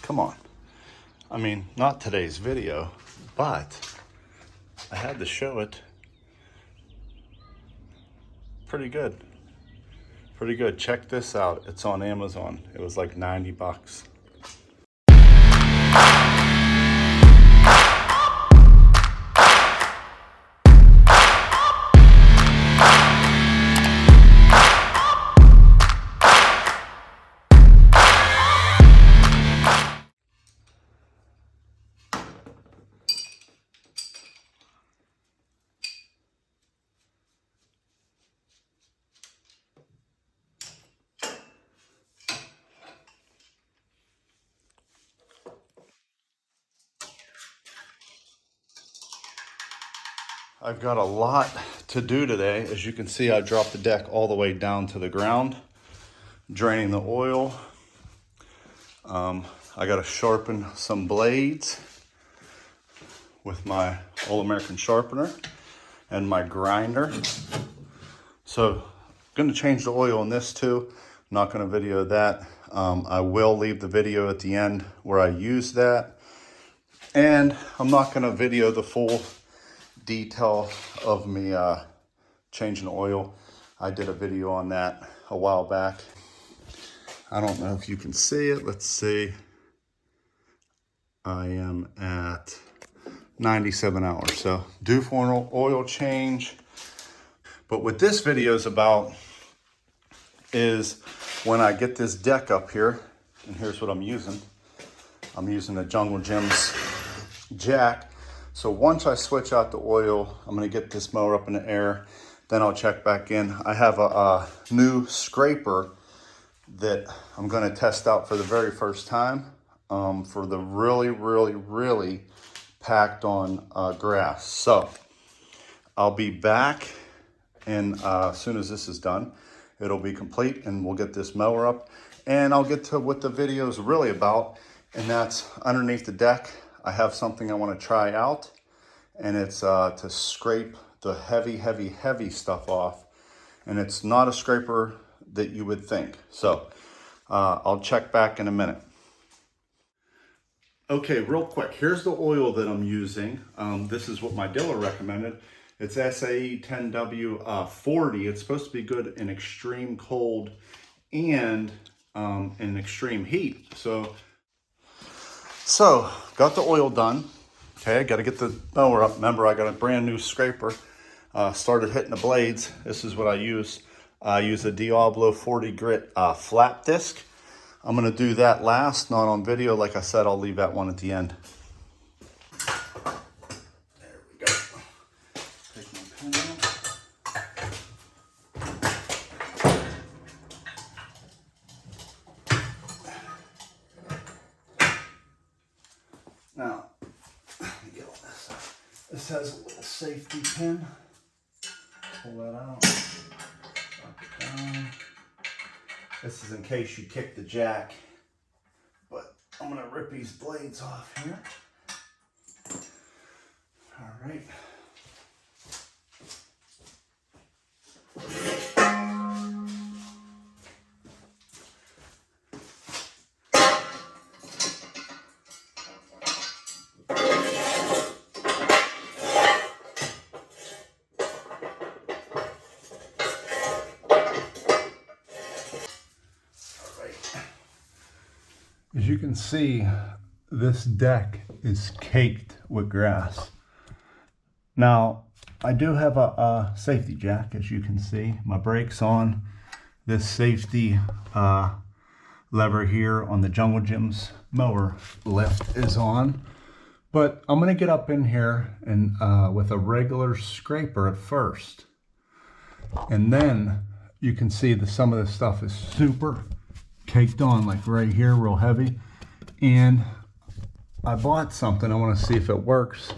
Come on. I mean, not today's video, but I had to show it. Pretty good. Pretty good. Check this out. It's on Amazon. It was like 90 bucks. I've got a lot to do today. As you can see, I dropped the deck all the way down to the ground, draining the oil. I got to sharpen some blades with my All-American sharpener and my grinder. So I'm going to change the oil in this too. I'm not going to video that. I will leave the video at the end where I use that. And I'm not going to video the full detail of me changing oil. I did a video on that a while back. I don't know if you can see it. Let's see. I am at 97 hours. So due for an oil change. But what this video is about is when I get this deck up here, and here's what I'm using. I'm using a Jungle Gyms jack. So once I switch out the oil, I'm gonna get this mower up in the air, then I'll check back in. I have a new scraper that I'm gonna test out for the very first time for the really packed on grass. So I'll be back, and as soon as this is done, it'll be complete and we'll get this mower up. And I'll get to what the video is really about, and that's underneath the deck. I have something I want to try out, and it's to scrape the heavy stuff off. And it's not a scraper that you would think. So I'll check back in a minute. Okay, real quick, here's the oil that I'm using. This is what my dealer recommended. It's SAE 10W 40. It's supposed to be good in extreme cold and in extreme heat. So got the oil done. Okay, got to get the mower up. Remember, I got a brand new scraper. Started hitting the blades. This is what I use. I use a Diablo 40 grit flat disc. I'm going to do that last, not on video. Like I said, I'll leave that one at the end. There we go. Take my pen out. Now, let me get all this out. This has a little safety pin. Pull that out. Lock it down. This is in case you kick the jack. But I'm going to rip these blades off here. All right. As you can see, this deck is caked with grass. Now, I do have a safety jack, as you can see. My brake's on. This safety lever here on the Jungle Gyms mower lift is on. But I'm going to get up in here and with a regular scraper at first. And then you can see that some of this stuff is super caked on, like right here, real heavy. And I bought something. I want to see if it works.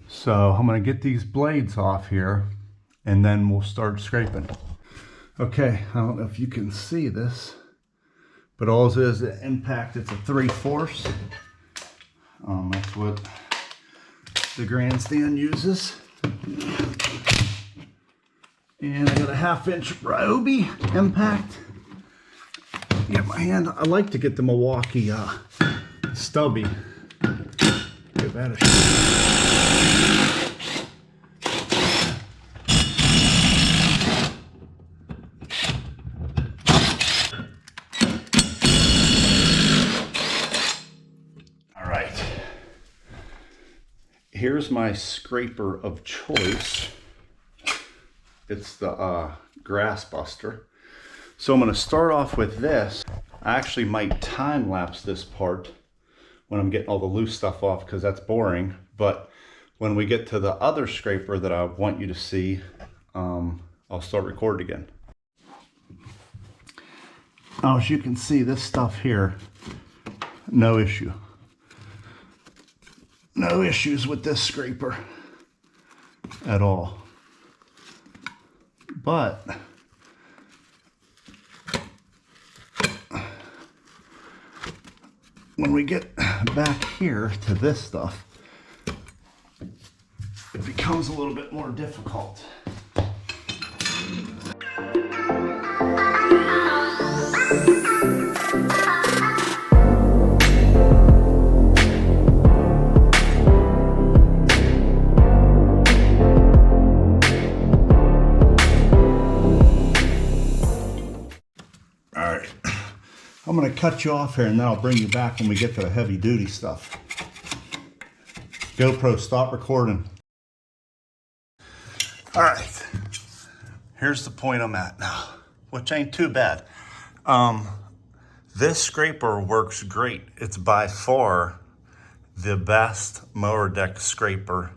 So I'm going to get these blades off here, and then we'll start scraping. Okay, I don't know if you can see this, but all it is the impact. It's a 3/4. That's what the Grandstand uses. And I got a 1/2 inch Ryobi impact. Get my hand. I like to get the Milwaukee stubby. Give that a shot. All right. Here's my scraper of choice. It's the Grass Buster. So I'm going to start off with this. I actually might time lapse this part when I'm getting all the loose stuff off because that's boring. But when we get to the other scraper that I want you to see, I'll start recording again. Now, as you can see, this stuff here, no issue. No issues with this scraper at all. But when we get back here to this stuff, it becomes a little bit more difficult. I'm going to cut you off here and then I'll bring you back when we get to the heavy duty stuff. GoPro, stop recording. All right, here's the point I'm at now, which ain't too bad. This scraper works great. It's by far the best mower deck scraper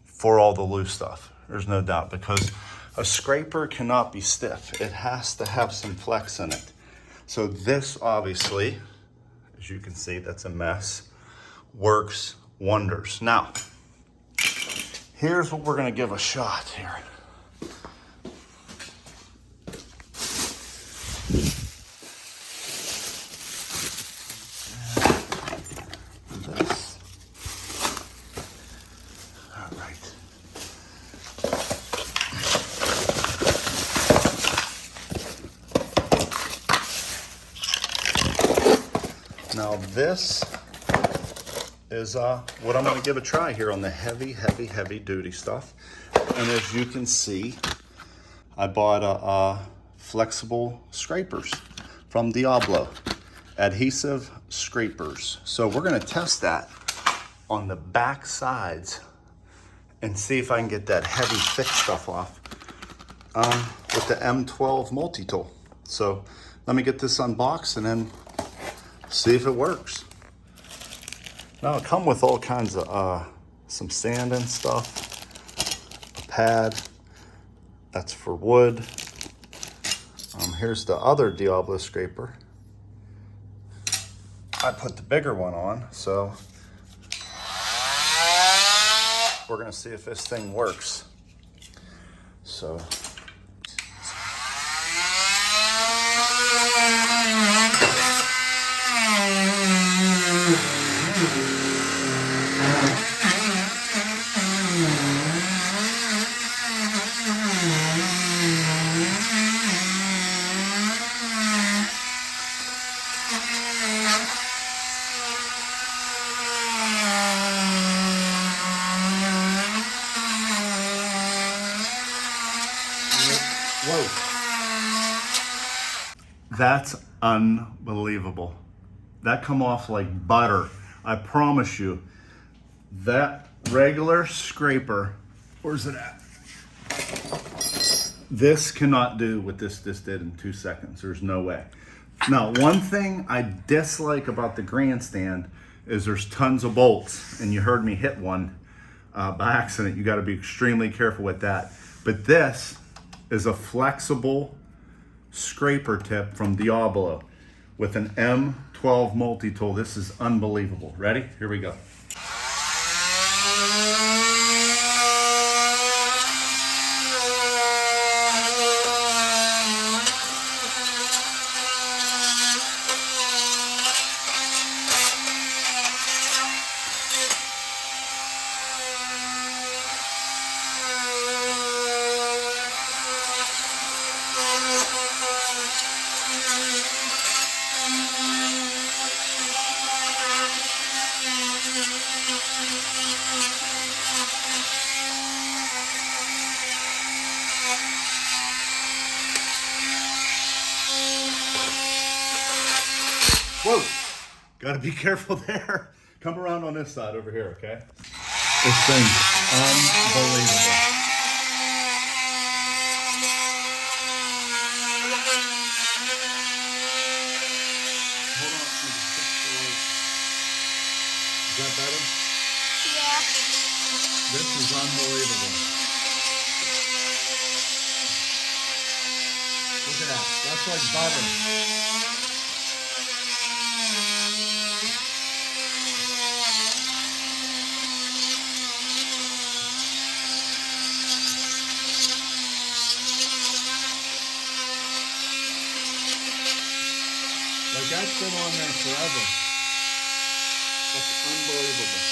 for all the loose stuff. There's no doubt, because a scraper cannot be stiff. It has to have some flex in it. So this, obviously, as you can see, that's a mess, works wonders. Now, here's what we're gonna give a shot here. This. All right. Now this is what I'm going to give a try here on the heavy duty stuff. And as you can see, I bought a flexible scrapers from Diablo, adhesive scrapers. So we're going to test that on the back sides and see if I can get that heavy thick stuff off with the M12 multi-tool. So let me get this unboxed and then see if it works. Now it come with all kinds of some sand and stuff, a pad that's for wood. Here's the other Diablo scraper. I put the bigger one on, so we're gonna see if this thing works. So that's unbelievable. That come off like butter. I promise you, that regular scraper, where's it at? This cannot do what this did in 2 seconds. There's no way. Now, one thing I dislike about the Grandstand is there's tons of bolts, and you heard me hit one by accident. You got to be extremely careful with that. But this is a flexible scraper tip from Diablo with an M12 multi-tool. This is unbelievable. Ready? Here we go. Whoa, gotta be careful there. Come around on this side over here, okay? This thing's unbelievable. Hold on, let me just fix the light. Is that better? Yeah. This is unbelievable. Look at that, that's like butter. Like that's been on there forever. That's unbelievable.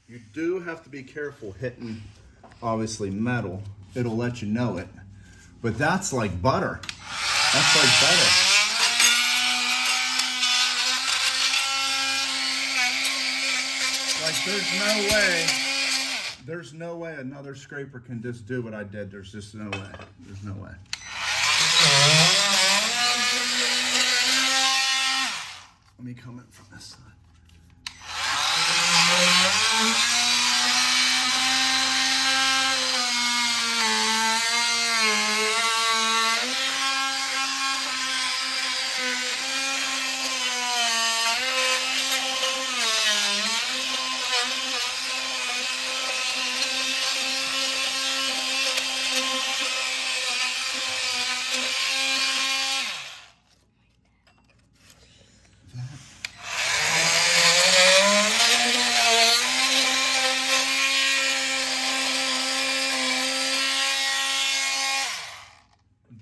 You do have to be careful hitting, obviously, metal. It'll let you know it. But that's like butter. That's like butter. Like there's no way another scraper can just do what I did. There's just no way. There's no way. Let me come in from this side.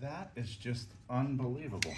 That is just unbelievable.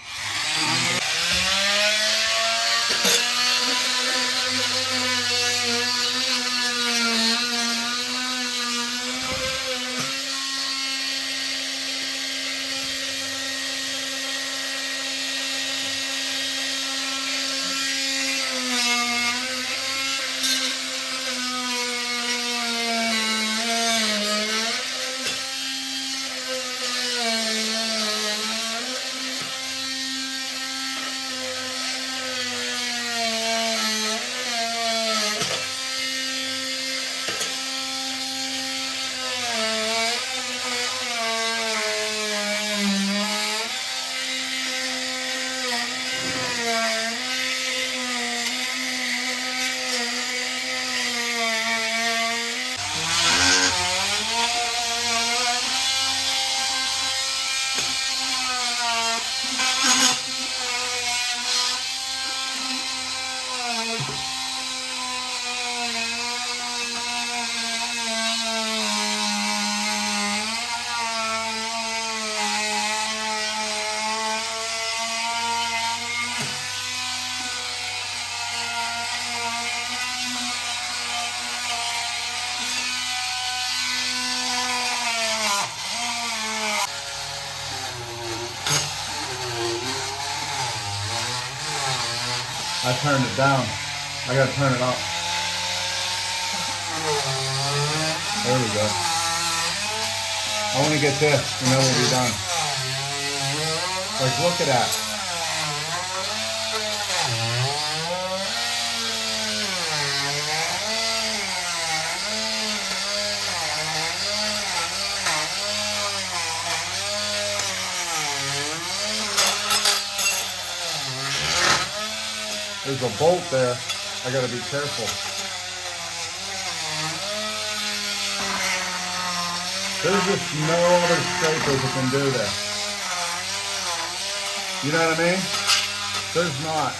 I turned it down. I gotta turn it up. There we go. I want to get this, and then we'll be done. Like, look at that. There's a bolt there. I gotta be careful. There's just no other scrapers that can do this. You know what I mean? There's not.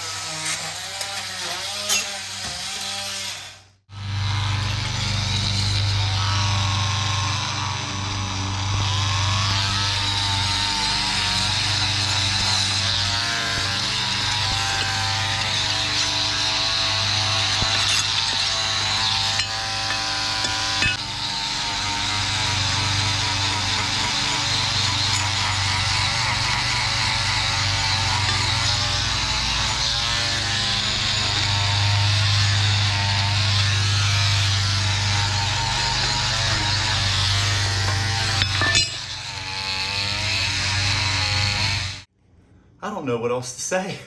don't know what else to say.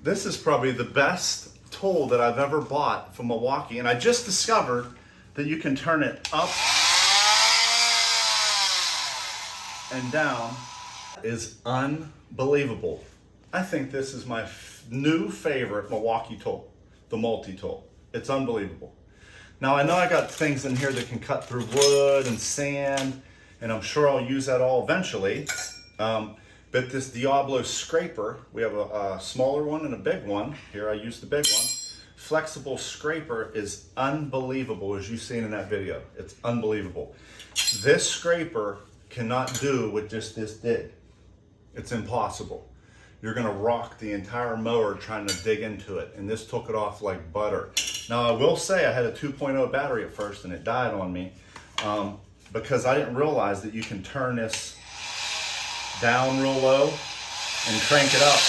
This is probably the best tool that I've ever bought from Milwaukee, and I just discovered that you can turn it up and down. It is unbelievable. I think this is my new favorite Milwaukee tool, the multi-tool. It's unbelievable. Now I know I got things in here that can cut through wood and sand, and I'm sure I'll use that all eventually. But this Diablo scraper, we have a smaller one and a big one. Here I use the big one. Flexible scraper is unbelievable, as you've seen in that video. It's unbelievable. This scraper cannot do what just this did. It's impossible. You're gonna rock the entire mower trying to dig into it, and this took it off like butter. Now I will say I had a 2.0 battery at first and it died on me because I didn't realize that you can turn this down real low and crank it up.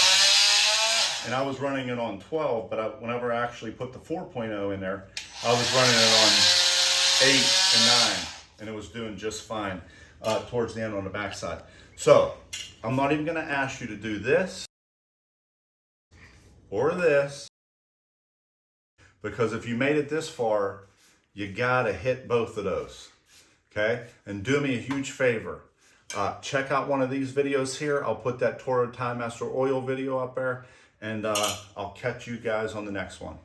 And I was running it on 12, but whenever I actually put the 4.0 in there, I was running it on 8 and 9, and it was doing just fine towards the end on the backside. So I'm not even gonna ask you to do this or this, because if you made it this far, you gotta hit both of those, okay? And do me a huge favor. Check out one of these videos here. I'll put that Toro TimeMaster oil video up there, and I'll catch you guys on the next one.